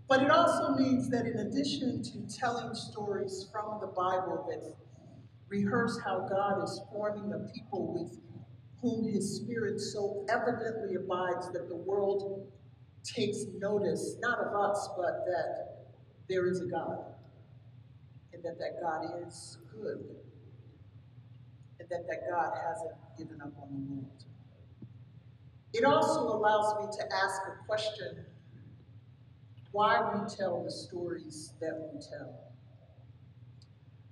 But it also means that in addition to telling stories from the Bible that rehearse how God is forming a people with whom his spirit so evidently abides that the world takes notice, not of us, but that there is a God, and that that God is good, and that that God hasn't given up on the world. It also allows me to ask a question: why we tell the stories that we tell.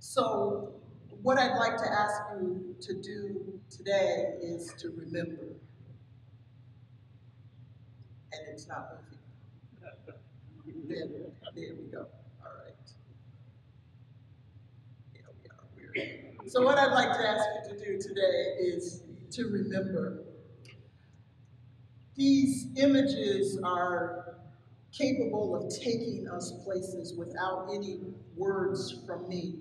So, what I'd like to ask you to do today is to remember. And it's not moving. There we go. All right. Here we are. Weird. So, what I'd like to ask you to do today is to remember. These images are capable of taking us places without any words from me.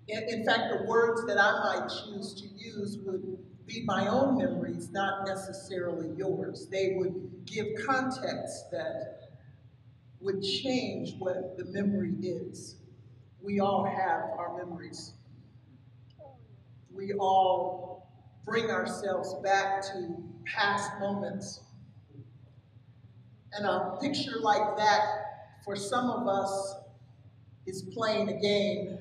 In fact, the words that I might choose to use would be my own memories, not necessarily yours. They would give context that would change what the memory is. We all have our memories. We all bring ourselves back to past moments. And a picture like that, for some of us, is playing a game.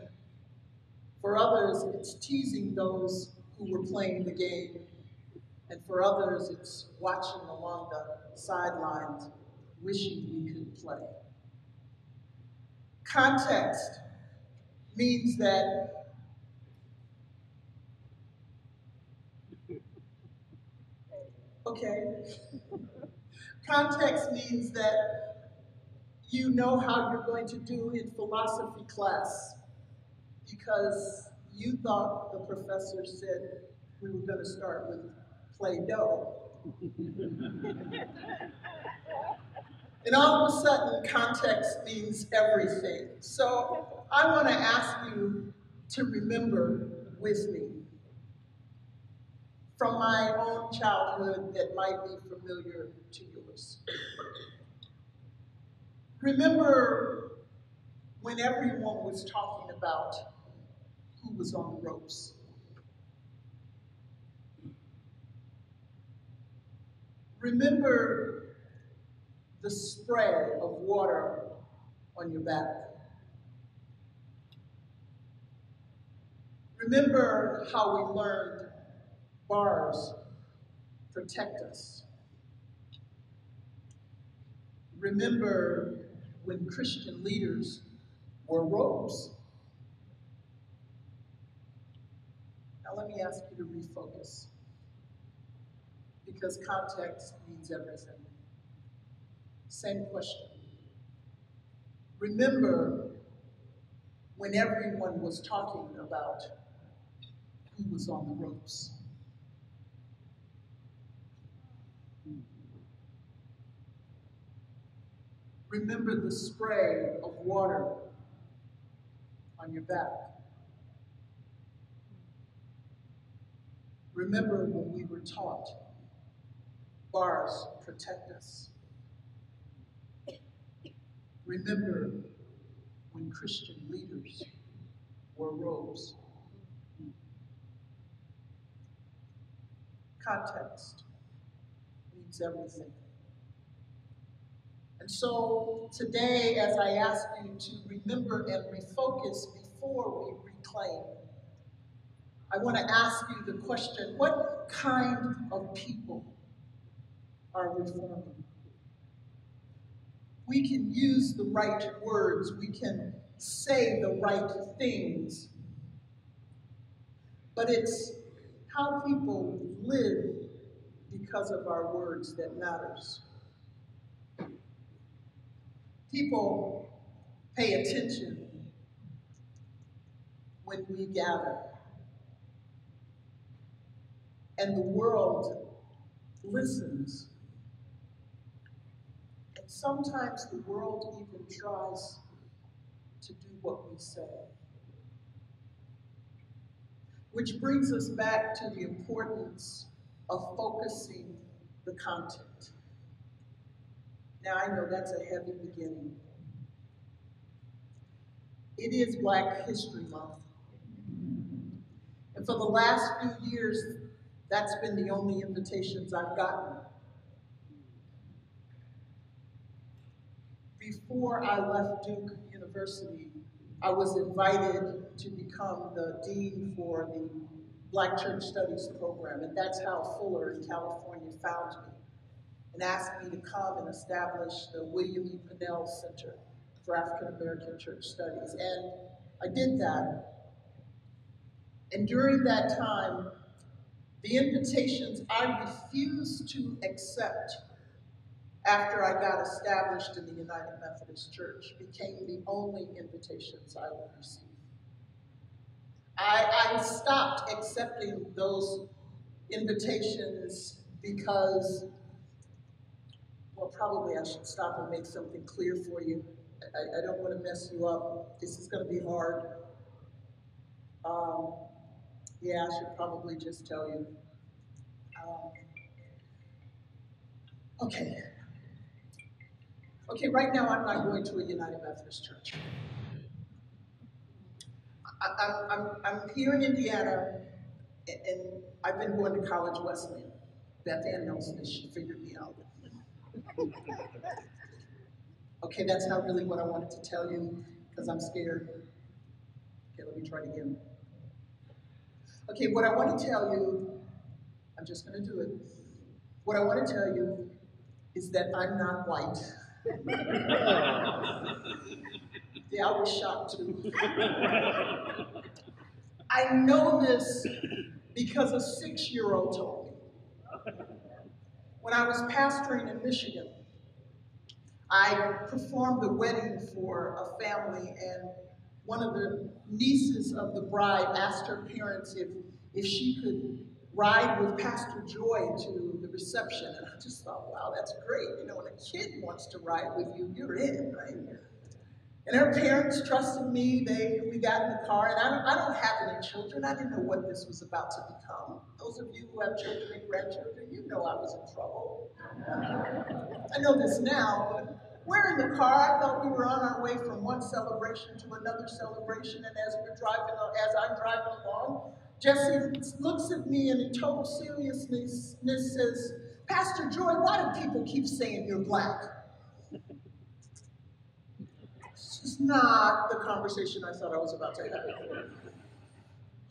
For others, it's teasing those who were playing the game. And for others, it's watching along the sidelines, wishing we could play. Context means that okay. Context means that you know how you're going to do in philosophy class because you thought the professor said we were going to start with Play-Doh. And all of a sudden, context means everything. So I want to ask you to remember with me from my own childhood that might be familiar to yours. Remember when everyone was talking about who was on the ropes. Remember the spray of water on your back. Remember how we learned bars protect us. Remember when Christian leaders wore robes. Now let me ask you to refocus, because context means everything. Same question. Remember when everyone was talking about who was on the ropes. Remember the spray of water on your back. Remember when we were taught bars protect us. Remember when Christian leaders wore robes. Context means everything. And so today, as I ask you to remember and refocus before we reclaim, I want to ask you the question: what kind of people are we forming? We can use the right words, we can say the right things, but it's how people live because of our words that matters. People pay attention when we gather, and the world listens. And sometimes the world even tries to do what we say. Which brings us back to the importance of focusing the content. Now I know that's a heavy beginning. It is Black History Month. And for the last few years, that's been the only invitations I've gotten. Before I left Duke University, I was invited to become the dean for the Black Church Studies program, and that's how Fuller in California found me and asked me to come and establish the William E. Pennell Center for African American Church Studies. And I did that. And during that time, the invitations I refused to accept after I got established in the United Methodist Church became the only invitations I would receive. I stopped accepting those invitations because, well, probably I should stop and make something clear for you. I don't want to mess you up. This is going to be hard. Um, yeah, I should probably just tell you. Um, okay. Okay, right now I'm not going to a United Methodist Church. I'm here in Indiana, and I've been going to College Wesleyan. Beth Ann knows this, she figured me out. Okay, that's not really what I wanted to tell you, because I'm scared. Okay, let me try it again. Okay, what I want to tell you, I'm just going to do it. What I want to tell you is that I'm not white. Yeah, I was shocked too. I know this because a 6-year-old told me. When I was pastoring in Michigan, I performed a wedding for a family, and one of the nieces of the bride asked her parents if she could ride with Pastor Joy to the reception. And I just thought, wow, that's great. You know, when a kid wants to ride with you, you're in, right? And her parents trusted me. We got in the car, and I don't have any children. I didn't know what this was about to become. Those of you who have children and grandchildren, you know I was in trouble. I know this now, but we're in the car. I thought we were on our way from one celebration to another celebration, and as I'm driving along, Jesse looks at me and in total seriousness says, "Pastor Joy, why do people keep saying you're Black?" This is not the conversation I thought I was about to have.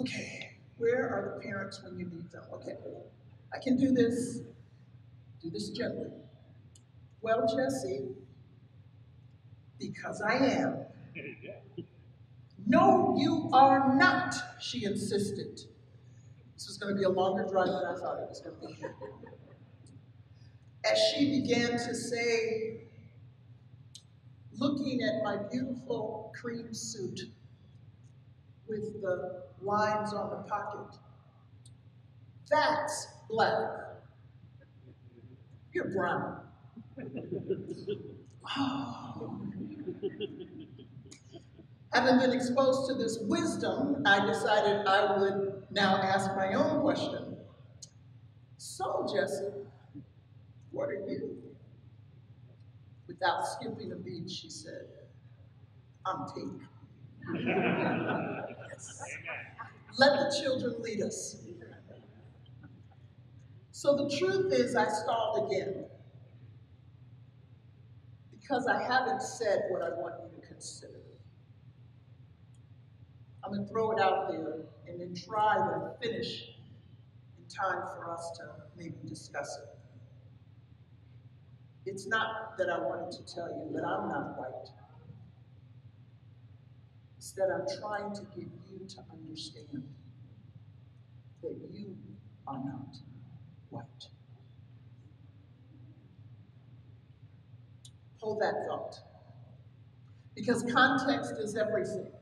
Okay, where are the parents when you need them? Okay, I can do this gently. Well, Jesse, because I am. No, you are not, she insisted. This was going to be a longer drive than I thought it was going to be. As she began to say, looking at my beautiful cream suit with the lines on the pocket, that's Black. You're brown. Oh. Having been exposed to this wisdom, I decided I would now ask my own question. So, Jesse, what are you? Without skipping a beat, she said, I'm pink. Yes. Let the children lead us. So the truth is I stalled again because I haven't said what I want you to consider. I'm going to throw it out there and then try to finish in time for us to maybe discuss it. It's not that I wanted to tell you that I'm not white. It's that I'm trying to get you to understand that you are not white. Hold that thought. Because context is everything.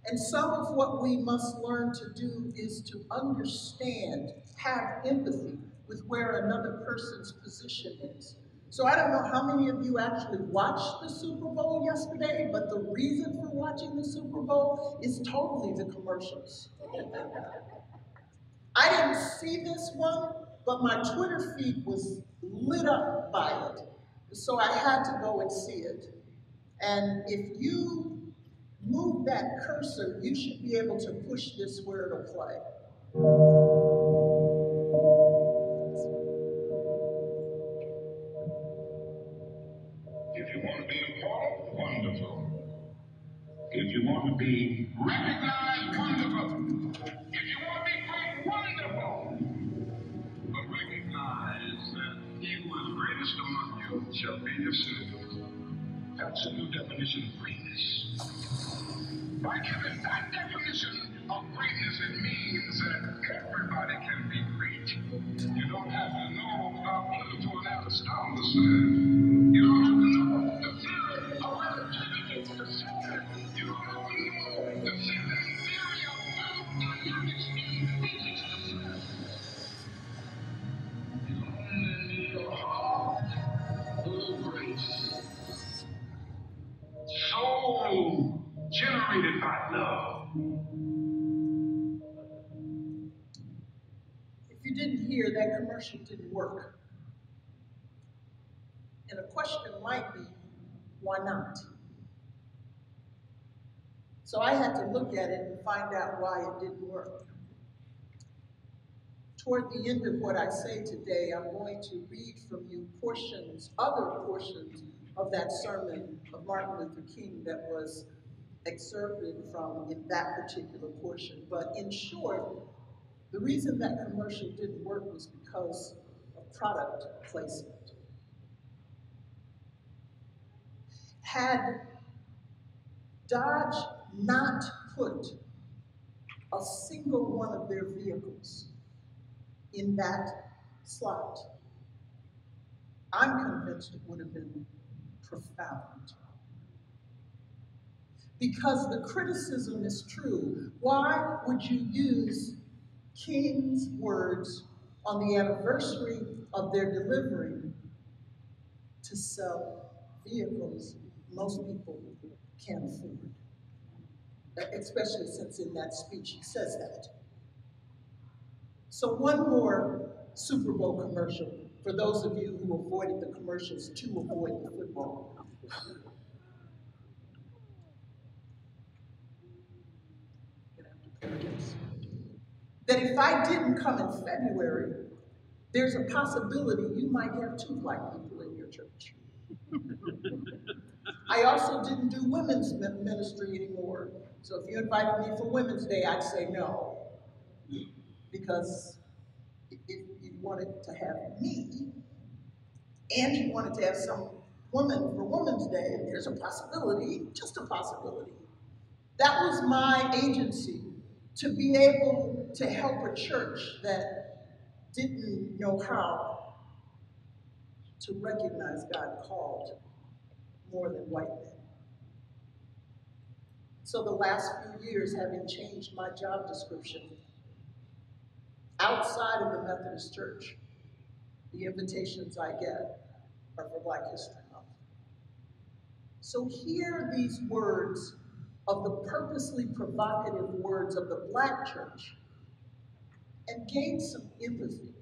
And some of what we must learn to do is to understand, have empathy with where another person's position is. So I don't know how many of you actually watched the Super Bowl yesterday, but the reason for watching the Super Bowl is totally the commercials. I didn't see this one, but my Twitter feed was lit up by it. So I had to go and see it. And if you move that cursor, you should be able to push this where it'll play. If you want to be important, wonderful. If you want to be recognized, wonderful. If you want to be great, wonderful. But recognize that he who is greatest among you shall be your servant. That's a new definition of greatness. By giving that definition of greatness, it means that everybody can be great. You don't have to know about Plato and Aristotle, sir. You don't have to know the theory of relativity to serve. You don't have to know the theory of thermodynamics and physics to serve. You only need a heart full of grace. Soul generated by love. If you didn't hear, that commercial didn't work. And a question might be, why not? So I had to look at it and find out why it didn't work. Toward the end of what I say today, I'm going to read from you other portions of that sermon of Martin Luther King that was excerpted from in that particular portion. But in short, the reason that commercial didn't work was because of product placement. Had Dodge not put a single one of their vehicles in that slot, I'm convinced it would have been profound. Because the criticism is true. Why would you use King's words on the anniversary of their delivery to sell vehicles most people can't afford? Especially since in that speech he says that. So one more Super Bowl commercial for those of you who avoided the commercials to avoid the football. That if I didn't come in February, there's a possibility you might have 2 black people in your church. I also didn't do women's ministry anymore. So if you invited me for Women's Day, I'd say no. Because if you wanted to have me, and you wanted to have some woman for Women's Day, there's a possibility, just a possibility. That was my agency to be able to help a church that didn't know how to recognize God called more than white men. So the last few years, having changed my job description, outside of the Methodist Church, the invitations I get are for Black History Month. So hear these words of the purposely provocative words of the Black church and gain some empathy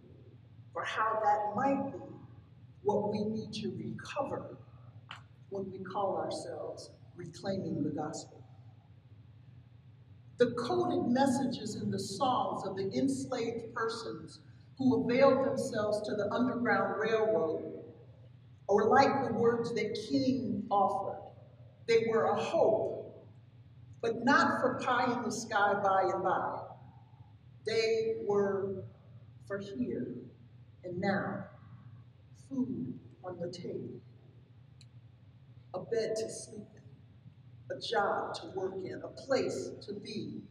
for how that might be what we need to recover when we call ourselves reclaiming the gospel. The coded messages in the songs of the enslaved persons who availed themselves to the Underground Railroad or like the words that King offered. They were a hope, but not for pie in the sky by and by. They were for here and now, food on the table, a bed to sleep in, a job to work in, a place to be.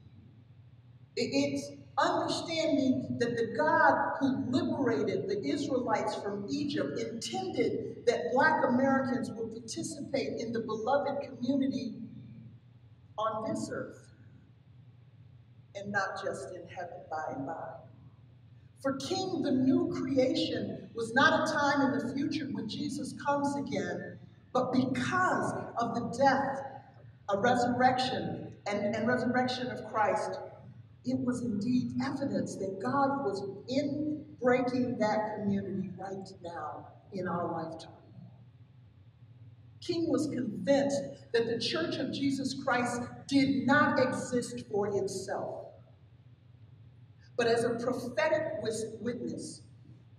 It's understanding that the God who liberated the Israelites from Egypt intended that Black Americans would participate in the beloved community on this earth and not just in heaven by and by. For King, the new creation was not a time in the future when Jesus comes again, but because of the death, a resurrection, and resurrection of Christ, it was indeed evidence that God was in breaking that community right now in our lifetime. King was convinced that the Church of Jesus Christ did not exist for itself, but as a prophetic witness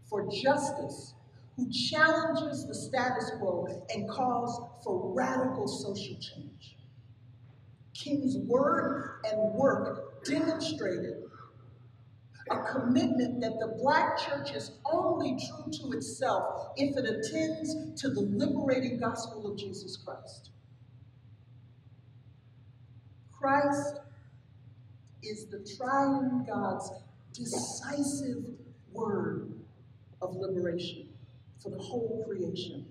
for justice who challenges the status quo and calls for radical social change. King's word and work demonstrated a commitment that the Black church is only true to itself if it attends to the liberating gospel of Jesus Christ. Christ is the triune God's decisive word of liberation for the whole creation.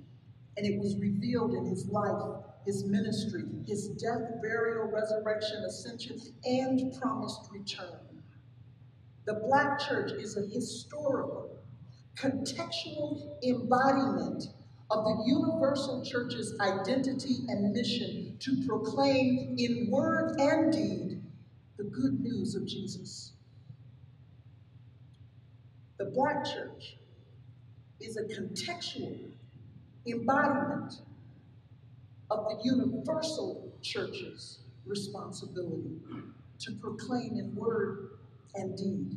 And it was revealed in his life, his ministry, his death, burial, resurrection, ascension, and promised return. The Black church is a historical, contextual embodiment of the universal church's identity and mission to proclaim in word and deed the good news of Jesus. The Black church is a contextual embodiment of the universal church's responsibility to proclaim in word and deed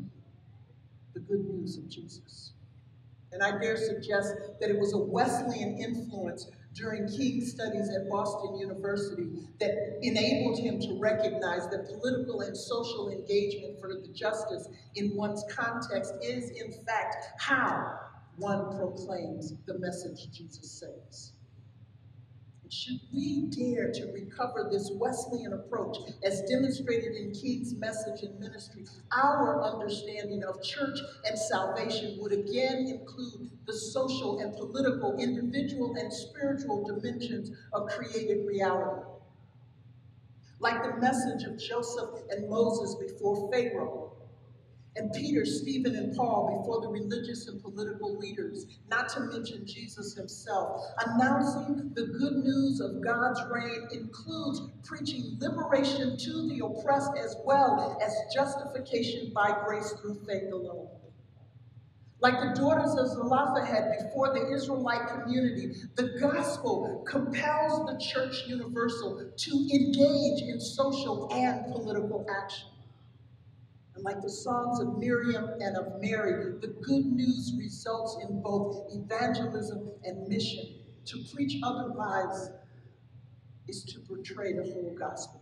the good news of Jesus. And I dare suggest that it was a Wesleyan influence during King's studies at Boston University that enabled him to recognize that political and social engagement for the justice in one's context is, in fact, how one proclaims the message Jesus saves. Should we dare to recover this Wesleyan approach as demonstrated in King's message and ministry, our understanding of church and salvation would again include the social and political, individual and spiritual dimensions of created reality. Like the message of Joseph and Moses before Pharaoh, and Peter, Stephen, and Paul before the religious and political leaders, not to mention Jesus himself. Announcing the good news of God's reign includes preaching liberation to the oppressed as well as justification by grace through faith alone. Like the daughters of Zelophehad before the Israelite community, the gospel compels the church universal to engage in social and political action. And like the songs of Miriam and of Mary, the good news results in both evangelism and mission. To preach otherwise is to portray the whole gospel.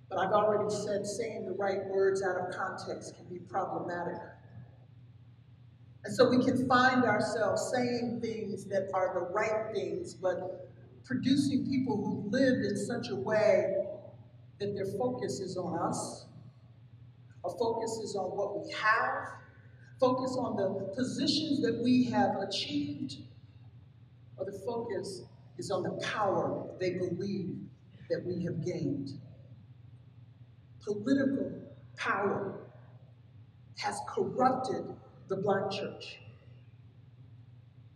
But I've already said saying the right words out of context can be problematic. And so we can find ourselves saying things that are the right things, but producing people who live in such a way that their focus is on us. Our focus is on what we have, focus on the positions that we have achieved, or the focus is on the power they believe that we have gained. Political power has corrupted the Black church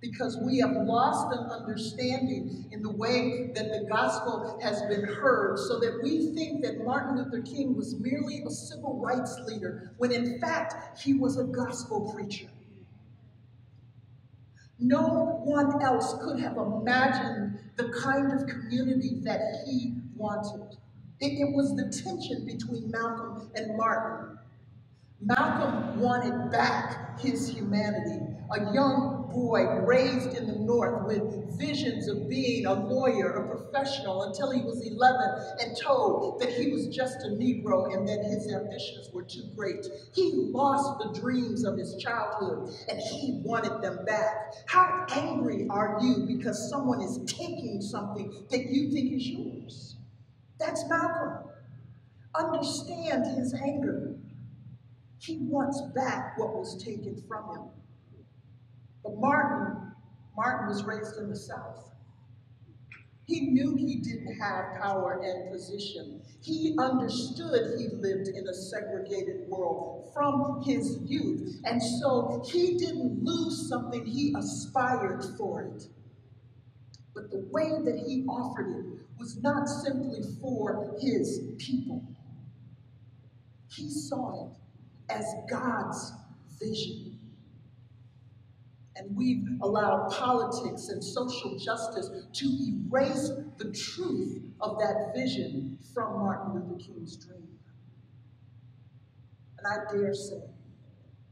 because we have lost an understanding in the way that the gospel has been heard, so that we think that Martin Luther King was merely a civil rights leader, when in fact he was a gospel preacher. No one else could have imagined the kind of community that he wanted. It was the tension between Malcolm and Martin. Malcolm wanted back his humanity, a young boy raised in the North with visions of being a lawyer, a professional, until he was 11 and told that he was just a Negro and that his ambitions were too great. He lost the dreams of his childhood and he wanted them back. How angry are you because someone is taking something that you think is yours? That's Malcolm. Understand his anger. He wants back what was taken from him. But Martin was raised in the South. He knew he didn't have power and position. He understood he lived in a segregated world from his youth. And so he didn't lose something, he aspired for it. But the way that he offered it was not simply for his people. He saw it as God's vision. And we've allowed politics and social justice to erase the truth of that vision from Martin Luther King's dream. And I dare say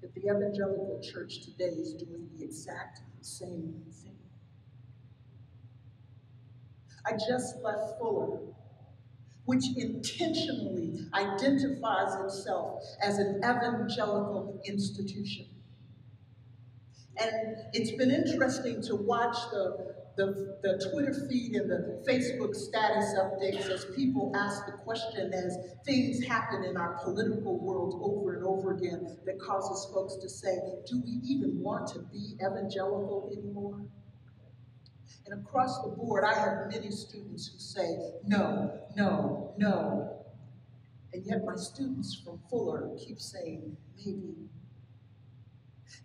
that the evangelical church today is doing the exact same thing. I just left Fuller, which intentionally identifies itself as an evangelical institution. And it's been interesting to watch the Twitter feed and the Facebook status updates as people ask the question as things happen in our political world over and over again that causes folks to say, do we even want to be evangelical anymore? And across the board, I have many students who say, no, no, no. And yet my students from Fuller keep saying, maybe.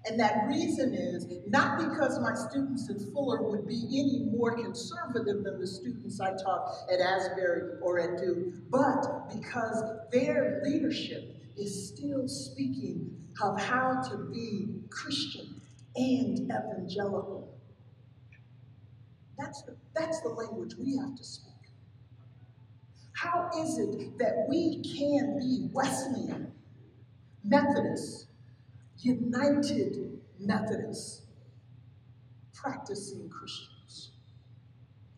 And that reason is not because my students at Fuller would be any more conservative than the students I taught at Asbury or at Duke, but because their leadership is still speaking of how to be Christian and evangelical. That's the language we have to speak. How is it that we can be Wesleyan, Methodist, United Methodists, practicing Christians?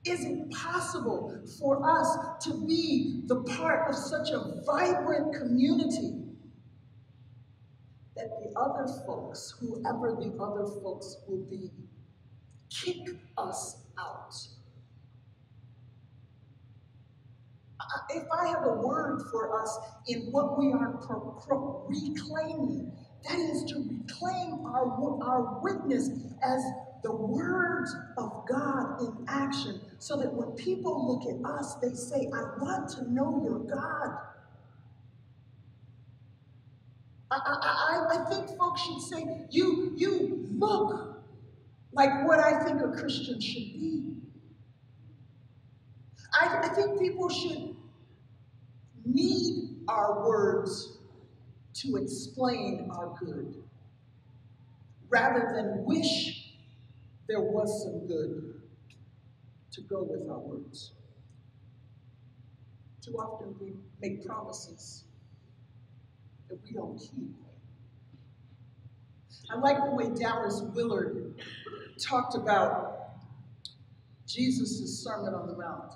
Is it possible for us to be the part of such a vibrant community that the other folks, whoever the other folks will be, kick us out? If I have a word for us in what we are reclaiming, that is to reclaim our witness as the words of God in action, so that when people look at us, they say, I want to know your God. I think folks should say, you look like what I think a Christian should be. I think people should need our words to explain our good, rather than wish there was some good to go with our words. Too often we make promises that we don't keep. I like the way Dallas Willard talked about Jesus' Sermon on the Mount.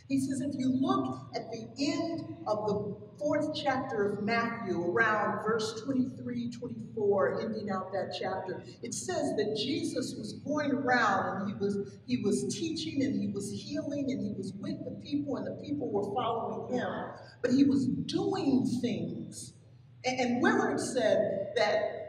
He says, if you look at the end of the 4th chapter of Matthew, around verse 23, 24, ending out that chapter, it says that Jesus was going around and he was teaching and he was healing and he was with the people and the people were following him. But he was doing things. And Willard said that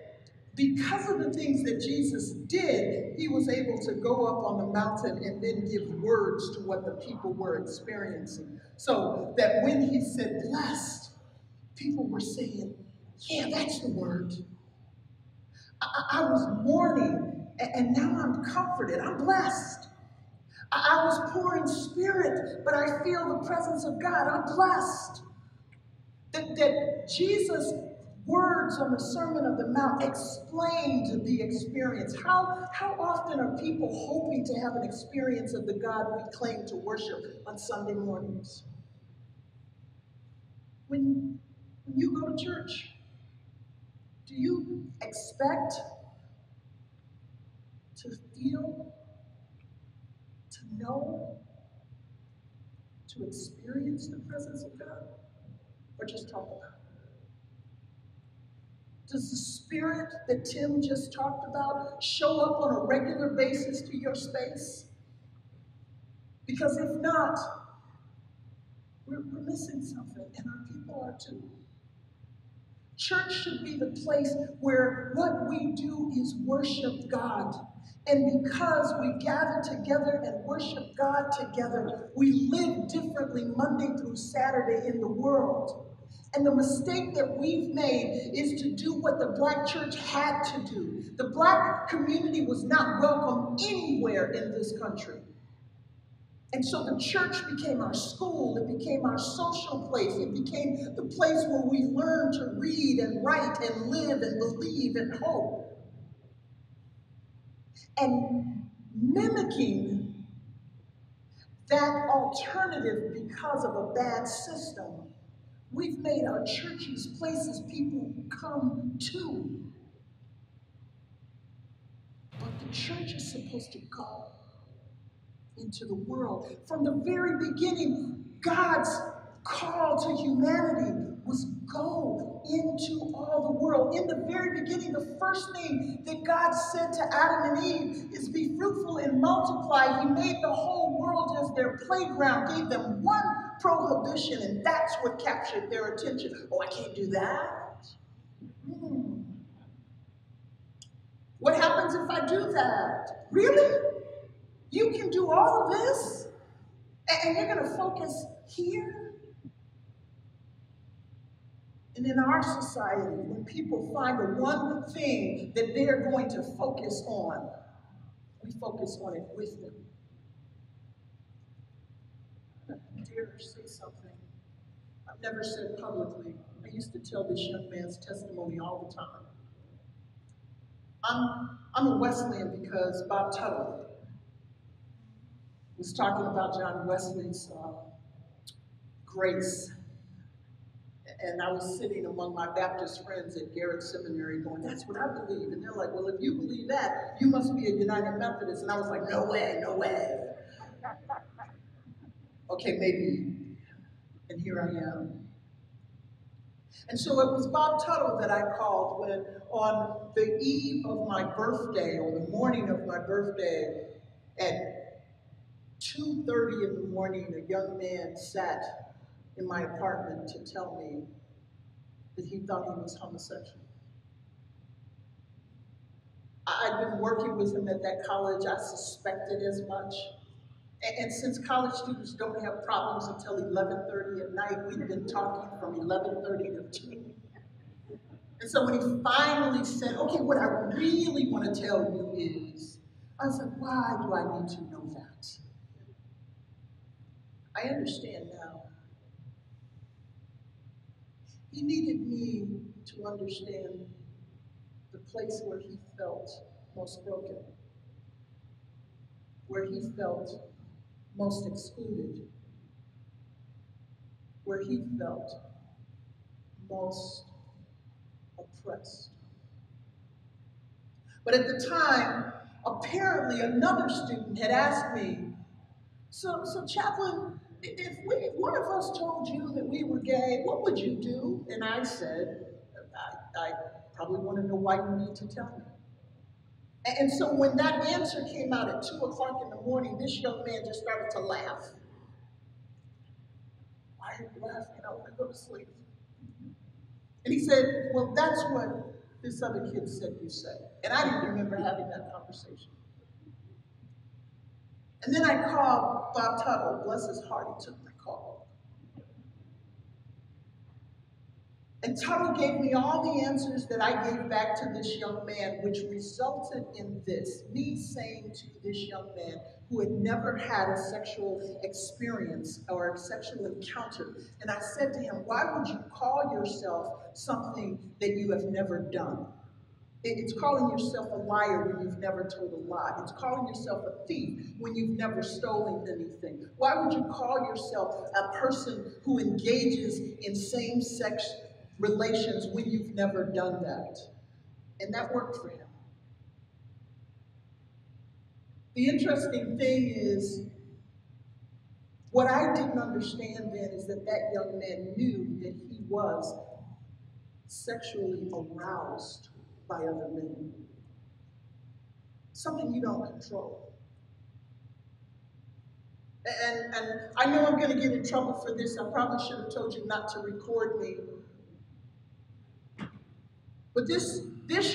because of the things that Jesus did, he was able to go up on the mountain and then give words to what the people were experiencing. So that when he said blessed, people were saying, yeah, that's the word. I was mourning, and now I'm comforted. I'm blessed. I was poor in spirit, but I feel the presence of God. I'm blessed. That Jesus' words on the Sermon on the Mount explained the experience. How often are people hoping to have an experience of the God we claim to worship on Sunday mornings? When you go to church, do you expect to feel, to know, to experience the presence of God, or just talk about it? Does the spirit that Tim just talked about show up on a regular basis to your space? Because if not, we're missing something, and our people are too. Church should be the place where what we do is worship God. And because we gather together and worship God together, we live differently Monday through Saturday in the world. And the mistake that we've made is to do what the Black church had to do. The Black community was not welcome anywhere in this country. And so the church became our school, it became our social place, it became the place where we learned to read and write and live and believe and hope. And mimicking that alternative because of a bad system, we've made our churches places people come to. But the church is supposed to go into the world. From the very beginning, God's call to humanity was go into all the world. In the very beginning, the first thing that God said to Adam and Eve is be fruitful and multiply. He made the whole world as their playground, gave them one prohibition, and that's what captured their attention. Oh, I can't do that. What happens if I do that? Really? You can do all of this? And you're going to focus here? And in our society, when people find the one thing that they're going to focus on, we focus on it with them. I dare say something I've never said publicly. I used to tell this young man's testimony all the time. I'm a Wesleyan because Bob Tuttle was talking about John Wesley's grace. And I was sitting among my Baptist friends at Garrett Seminary going, that's what I believe. And they're like, well, if you believe that, you must be a United Methodist. And I was like, no way, no way. Okay, maybe. And here I am. And so it was Bob Tuttle that I called when on the eve of my birthday, or the morning of my birthday, at 2:30 in the morning, a young man sat in my apartment to tell me that he thought he was homosexual. I'd been working with him at that college. I suspected as much. And since college students don't have problems until 11:30 at night, we've been talking from 11:30 to 2. And so when he finally said, okay, what I really want to tell you is, I said, why do I need to know that? I understand now. He needed me to understand the place where he felt most broken, where he felt most excluded, where he felt most oppressed. But at the time, apparently another student had asked me, so chaplain, if one of us told you that we were gay, what would you do? And I said, I probably want to know why you need to tell me. And so when that answer came out at 2 o'clock in the morning, this young man just started to laugh. Why are you laughing? I want to go to sleep. And he said, well, that's what this other kid said you said. And I didn't remember having that conversation. And then I called Bob Tuttle, bless his heart, he took my call. And Tuttle gave me all the answers that I gave back to this young man, which resulted in this, me saying to this young man who had never had a sexual experience or a sexual encounter, and I said to him, why would you call yourself something that you have never done? It's calling yourself a liar when you've never told a lie. It's calling yourself a thief when you've never stolen anything. Why would you call yourself a person who engages in same-sex relations when you've never done that? And that worked for him. The interesting thing is, what I didn't understand then is that that young man knew that he was sexually aroused by other men. Something you don't control. And I know I'm going to get in trouble for this. I probably should have told you not to record me. But this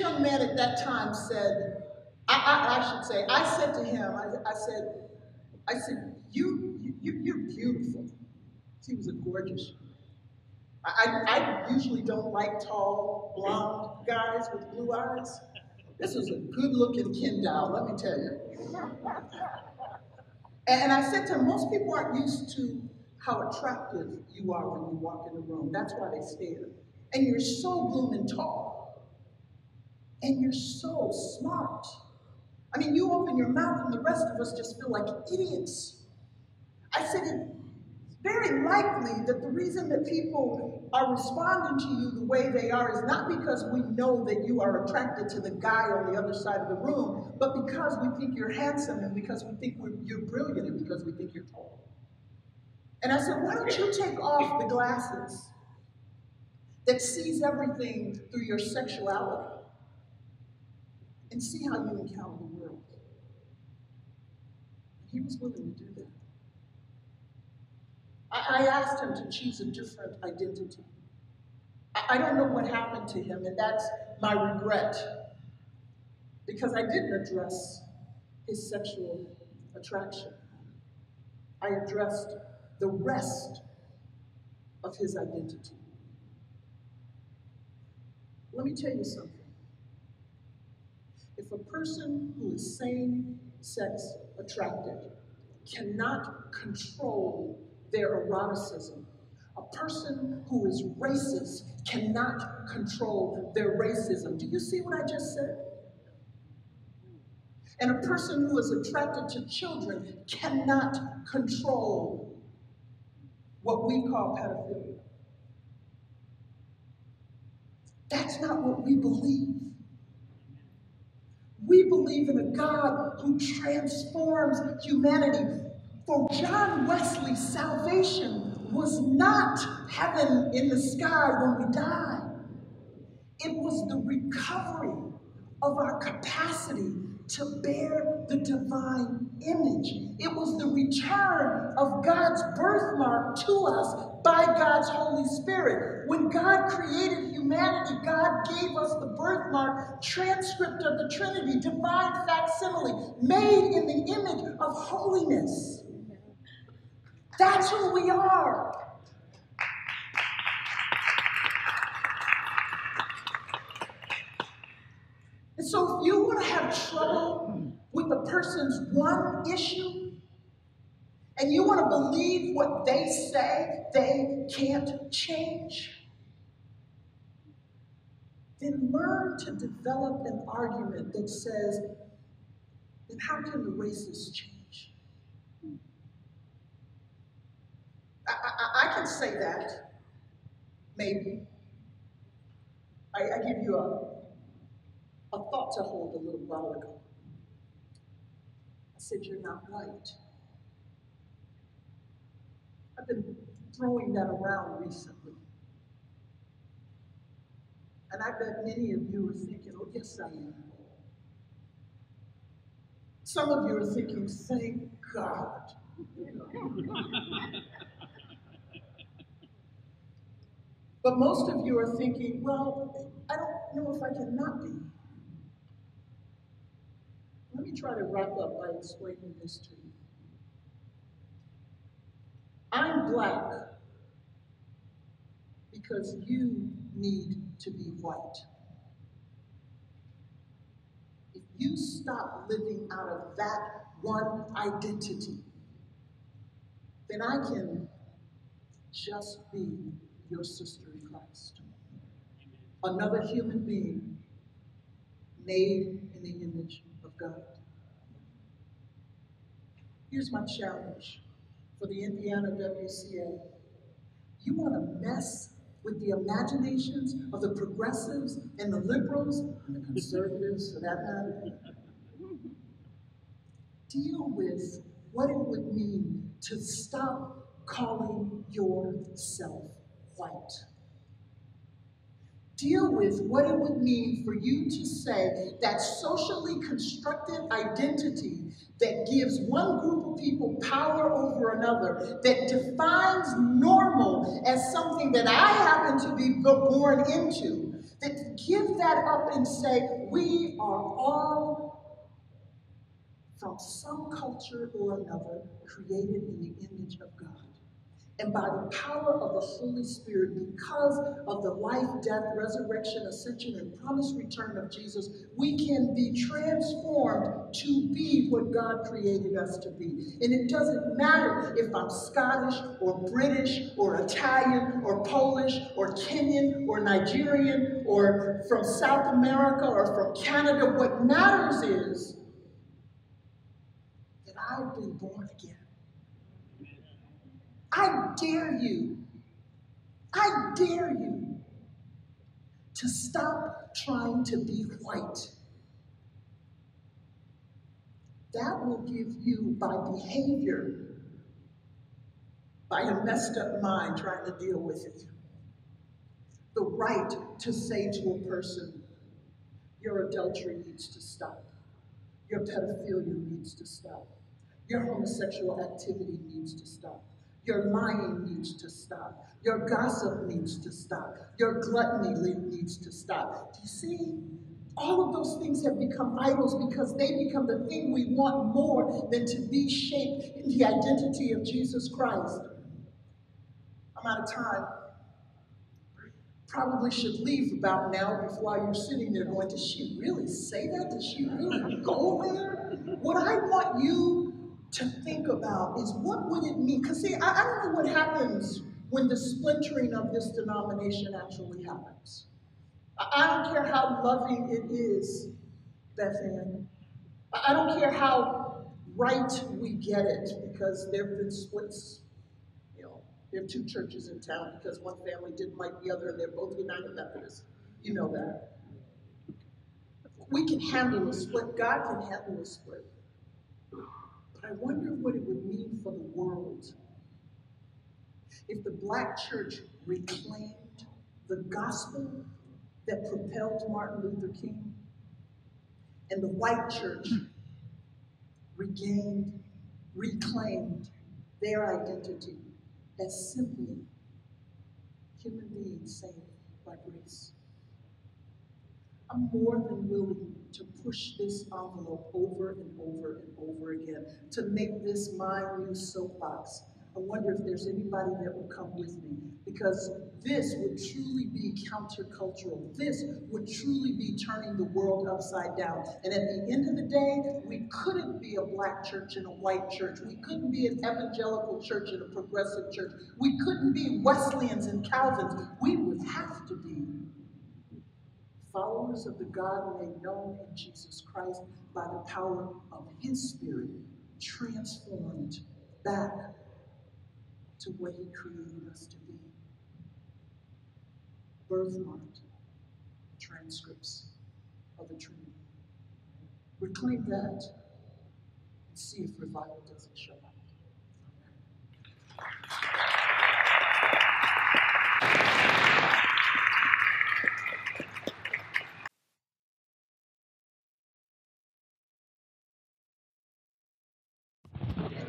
young man at that time said, I should say, I said to him, I said, you're beautiful. He was a gorgeous. I usually don't like tall, blonde guys with blue eyes. This is a good-looking Ken doll, let me tell you. And I said to him, most people aren't used to how attractive you are when you walk in the room. That's why they stare. And you're so blooming tall. And you're so smart. I mean, you open your mouth and the rest of us just feel like idiots. I said it's very likely that the reason that people are responding to you the way they are is not because we know that you are attracted to the guy on the other side of the room, but because we think you're handsome and because we think you're brilliant and because we think you're tall. And I said, why don't you take off the glasses that sees everything through your sexuality and see how you encounter the world? And he was willing to do that. I asked him to choose a different identity. I don't know what happened to him, and that's my regret, because I didn't address his sexual attraction. I addressed the rest of his identity. Let me tell you something. If a person who is same-sex attracted cannot control their eroticism, a person who is racist cannot control their racism. Do you see what I just said? And a person who is attracted to children cannot control what we call pedophilia. That's not what we believe. We believe in a God who transforms humanity. For John Wesley, salvation was not heaven in the sky when we die. It was the recovery of our capacity to bear the divine image. It was the return of God's birthmark to us by God's Holy Spirit. When God created humanity, God gave us the birthmark, transcript of the Trinity, divine facsimile, made in the image of holiness. That's who we are. And so if you want to have trouble with a person's one issue, and you want to believe what they say they can't change, then learn to develop an argument that says, then how can the racists change? I can say that, maybe. I give you a thought to hold a little while ago. I said, you're not white. I've been throwing that around recently. And I bet many of you are thinking, oh, yes, I am. Some of you are thinking, thank God. But most of you are thinking, well, I don't know if I can not be. Let me try to wrap up by explaining this to you. I'm black because you need to be white. If you stop living out of that one identity, then I can just be your sister in Christ. Another human being made in the image of God. Here's my challenge for the Indiana WCA. You want to mess with the imaginations of the progressives and the liberals and the conservatives, for that matter? Deal with what it would mean to stop calling yourself white. Deal with what it would mean for you to say that socially constructed identity that gives one group of people power over another, that defines normal as something that I happen to be born into, that give that up and say we are all from some culture or another created in the image of God. And by the power of the Holy Spirit, because of the life, death, resurrection, ascension, and promised return of Jesus, we can be transformed to be what God created us to be. And it doesn't matter if I'm Scottish or British or Italian or Polish or Kenyan or Nigerian or from South America or from Canada. What matters is I've been born again. I dare you to stop trying to be white. That will give you, by behavior, by a messed up mind trying to deal with it, the right to say to a person, your adultery needs to stop. Your pedophilia needs to stop. Your homosexual activity needs to stop. Your lying needs to stop. Your gossip needs to stop. Your gluttony needs to stop. Do you see? All of those things have become idols because they become the thing we want more than to be shaped in the identity of Jesus Christ. I'm out of time. Probably should leave about now before you're sitting there going, did she really say that? Did she really go there? What I want you to think about is what would it mean? Because see, I don't know what happens when the splintering of this denomination actually happens. I don't care how loving it is, Beth Ann. I don't care how right we get it, because there have been splits. There are two churches in town because one family didn't like the other and they're both United Methodists. You know that. We can handle a split. God can handle a split. But I wonder what it would mean for the world if the Black church reclaimed the gospel that propelled Martin Luther King, and the white church reclaimed their identity as simply human beings saved by grace. I'm more than willing to push this envelope over and over and over again to make this my new soapbox. I wonder if there's anybody that will come with me, because this would truly be countercultural. This would truly be turning the world upside down. And at the end of the day, we couldn't be a Black church and a white church. We couldn't be an evangelical church and a progressive church. We couldn't be Wesleyans and Calvins. We would have to be followers of the God made known in Jesus Christ by the power of His Spirit, transformed back to what He created us to be. Birthmarked transcripts of the Trinity. Reclaim that and see if revival doesn't show up.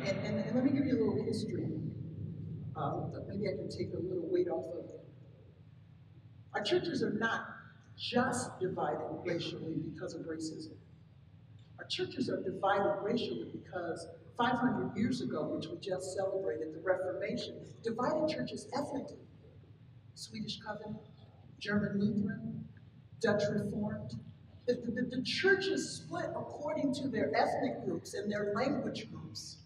And let me give you a little history. Maybe I can take a little weight off of it. Our churches are not just divided racially because of racism. Our churches are divided racially because 500 years ago, which we just celebrated, the Reformation, divided churches ethnically. Swedish Covenant, German Lutheran, Dutch Reformed. The churches split according to their ethnic groups and their language groups.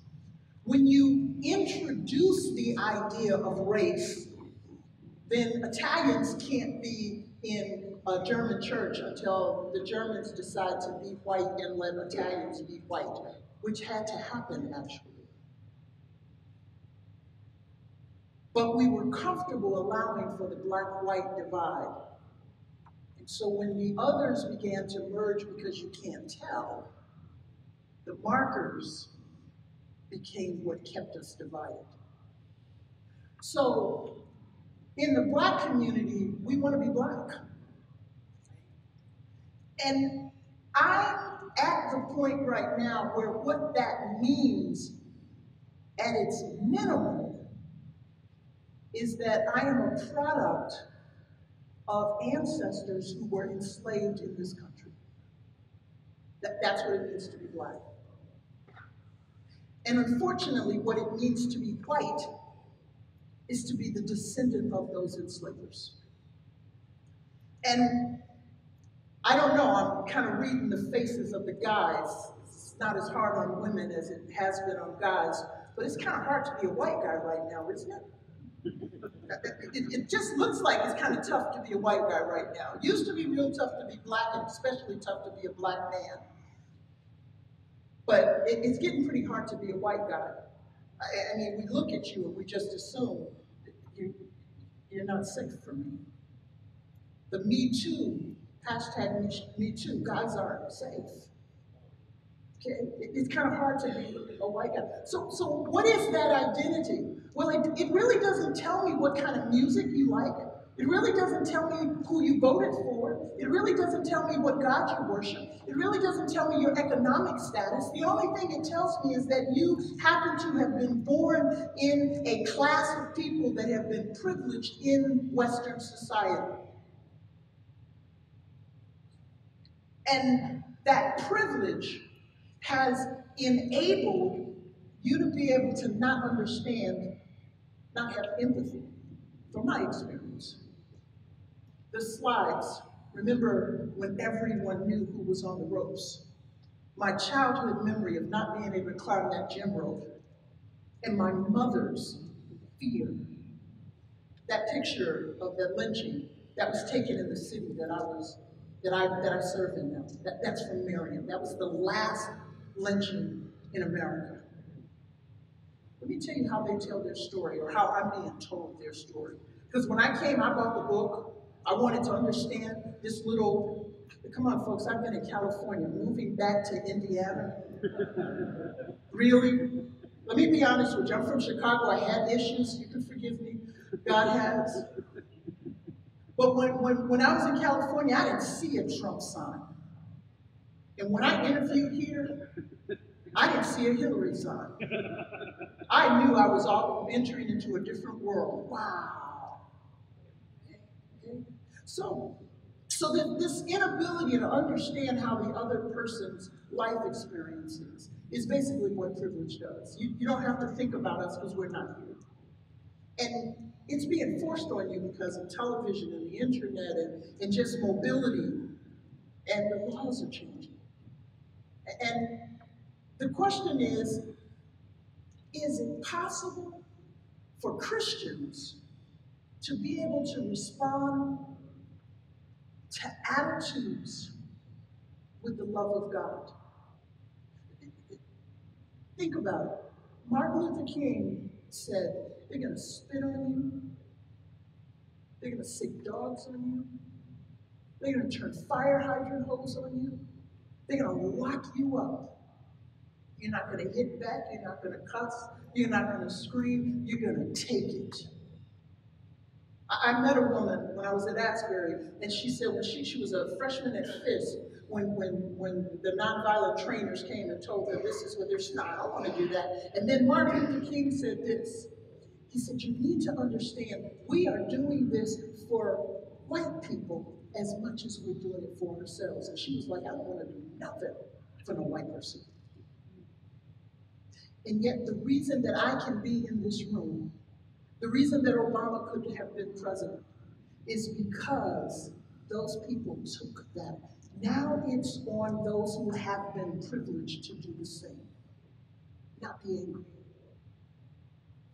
When you introduce the idea of race, then Italians can't be in a German church until the Germans decide to be white and let Italians be white, which had to happen actually. But we were comfortable allowing for the Black-white divide. And so when the others began to merge because you can't tell, the markers became what kept us divided. So in the Black community, we want to be Black. And I'm at the point right now where what that means at its minimum is that I am a product of ancestors who were enslaved in this country. That's what it means to be Black. And unfortunately, what it means to be white is to be the descendant of those enslavers. And I don't know, I'm kind of reading the faces of the guys. It's not as hard on women as it has been on guys, but it's kind of hard to be a white guy right now, isn't it? It just looks like it's kind of tough to be a white guy right now. It used to be real tough to be Black, and especially tough to be a Black man. But it's getting pretty hard to be a white guy. I mean, we look at you and we just assume you, you're not safe for me. The Me Too, hashtag Me Too, guys aren't safe. Okay? It's kind of hard to be a white guy. So what is that identity? Well, it really doesn't tell me what kind of music you like. It really doesn't tell me who you voted for. It really doesn't tell me what God you worship. It really doesn't tell me your economic status. The only thing it tells me is that you happen to have been born in a class of people that have been privileged in Western society. And that privilege has enabled you to be able to not understand, not have empathy, from my experience. The slides, remember when everyone knew who was on the ropes. My childhood memory of not being able to climb that gym rope, and my mother's fear. That picture of that lynching that was taken in the city that I served in. That's from Marion. That was the last lynching in America. Let me tell you how they tell their story, or how I'm being told their story. Because when I came, I bought the book. I wanted to understand this little. Come on, folks. I've been in California, moving back to Indiana. Really? Let me be honest with you. I'm from Chicago. I had issues. You can forgive me. God has. But when I was in California, I didn't see a Trump sign. And when I interviewed here, I didn't see a Hillary sign. I knew I was all entering into a different world. Wow. Okay. So this inability to understand how the other person's life experience is basically what privilege does. You don't have to think about us because we're not here. And it's being forced on you because of television and the internet and just mobility. And the laws are changing. And the question is it possible for Christians to be able to respond to attitudes with the love of God? Think about it. Martin Luther King said, they're going to spit on you. They're going to sick dogs on you. They're going to turn fire hydrant hose on you. They're going to lock you up. You're not going to hit back. You're not going to cuss. You're not going to scream. You're going to take it. I met a woman when I was at Asbury, and she said when she was a freshman at FISC, when the nonviolent trainers came and told her this is what they're saying, I don't want to do that. And then Martin Luther King said this. He said, you need to understand, we are doing this for white people as much as we're doing it for ourselves. And she was like, I don't want to do nothing for no white person. And yet the reason that I can be in this room, the reason that Obama could have been president, is because those people took that. Now it's on those who have been privileged to do the same. Not be angry.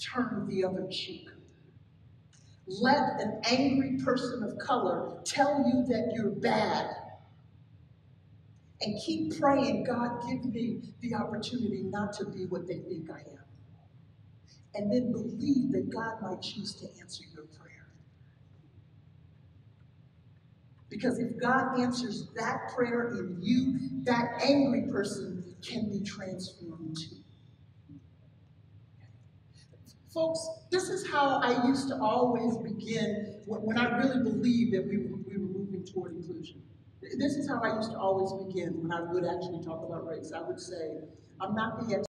Turn the other cheek. Let an angry person of color tell you that you're bad. And keep praying, God, give me the opportunity not to be what they think I am. And then believe that God might choose to answer your prayer. Because if God answers that prayer in you, that angry person can be transformed too. Folks, this is how I used to always begin when I really believed that we were moving toward inclusion. This is how I used to always begin when I would actually talk about race. I would say, I'm not the expert.